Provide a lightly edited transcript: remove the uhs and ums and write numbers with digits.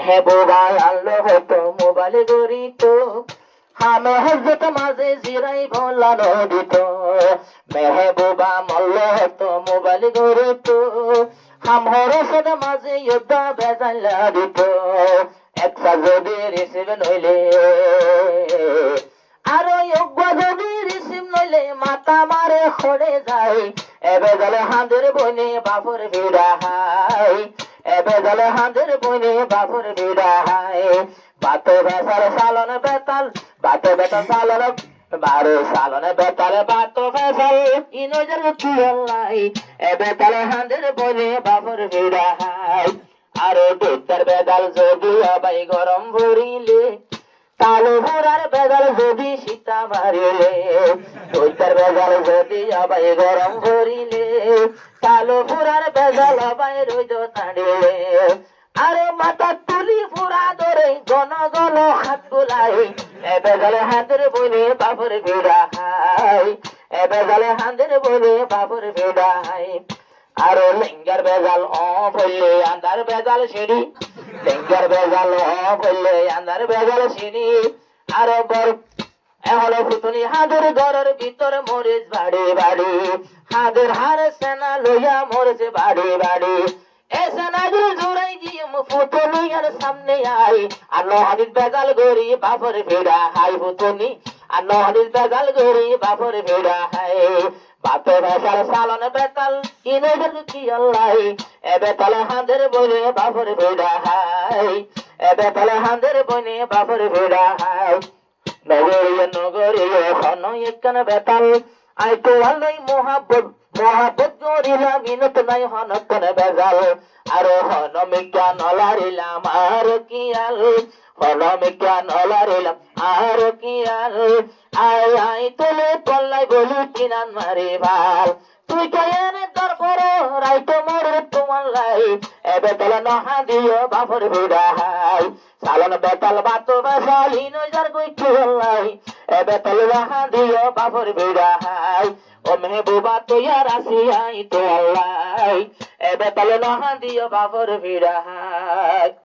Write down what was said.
মেহবুবা আল্লাহ হতো মোবাইল গরিত হামে হজরত মাঝে জিরাই ভোলানো দিত মেহবুবা মল্ল হতো মোবাইল গরিত হাম হরসদ মাঝে যুদ্ধ বেজাইলা দিত একটা যদি রিসিভ নইলে আর যোগ্য যদি রিসিভ নইলে মাথা মারে খড়ে যায় এবে গেলে হাঁদের বনে বাপর বিড়াহাই এবে গেলে হাঁদের বনে বাপর বিড়াহাই বাতে বেসার সালন বেতাল বাতে বেতাল সালন বারো সালন বেতাল বাতো বেসাল ইনজর তুলাই এবে গেলে হাঁদের বনে বাপর বিড়াহাই আরো দুধের বেদাল যদি আবাই গরম ভরিলে কালো ঘোড়ার বেদাল যদি সীতা মারিলে দুধের বেদাল যদি আবাই গরম ভরিলে কালো ঘোড়ার বেদাল আবাই রোজ তাড়িলে আরে মাথা তুলি ফুরা ধরে গন গন হাত গুলাই এবে গেলে হাতের বলে বাবর ভিড়া হাই এবে গেলে হাতের বলে বাবর ভিড়া হাই আরো লিঙ্গার বেজাল বললে আন্দার বেজাল সিঁড়ি লিঙ্গার বেজাল বললে আন্দার বেজাল সিঁড়ি আরো বর এহলো ফুতুনি হাদের ঘরের ভিতর মরিচ বাড়ি বাড়ি হাদের হার সেনা লইয়া মরিচ বাড়ি বাড়ি এ সেনাগুলো জোড়াই দিয়ে ফুতুনি আর সামনে আই আর নহদির বেজাল গরি বাপর ভিড়া হাই ফুতুনি আর নহদির বেজাল গরি বাপর ভিড়া হাই বাপে বেসাল সালন বেতাল ইনজর কি আল্লাহ এবে তালে হাঁদের বনে বাপর ভিড়া হাই এবে তালে হাঁদের বনে বাপর ভিড়া হাই নগরীয় নগরীয় হন একখান বেতাল আই তো আল্লাহ মোহাব্বত মোহাব্বত করিলা মিনত নাই হনতনে বেজাল আর হন মিকা নলারিলাম আর কি আল হন মিকা নলারিলাম আর কি আল আই আই তোলে পল্লাই বলি কিনান মারি ভাল তুই কেনে তোর করো রাইতো মোর তোমার লাই এবে তোলে নহা দিও বাপর ভিড়া হাই সালন বেতাল বাতো বেসাল ইনজার গুইঠু লাই এবে তোলে নহা দিও বাপর ভিড়া হাই ও মেহবুবা তুইয়ার আসিয়াই তো আল্লাহ এবে তোলে নহা দিও বাপর ভিড়া হাই।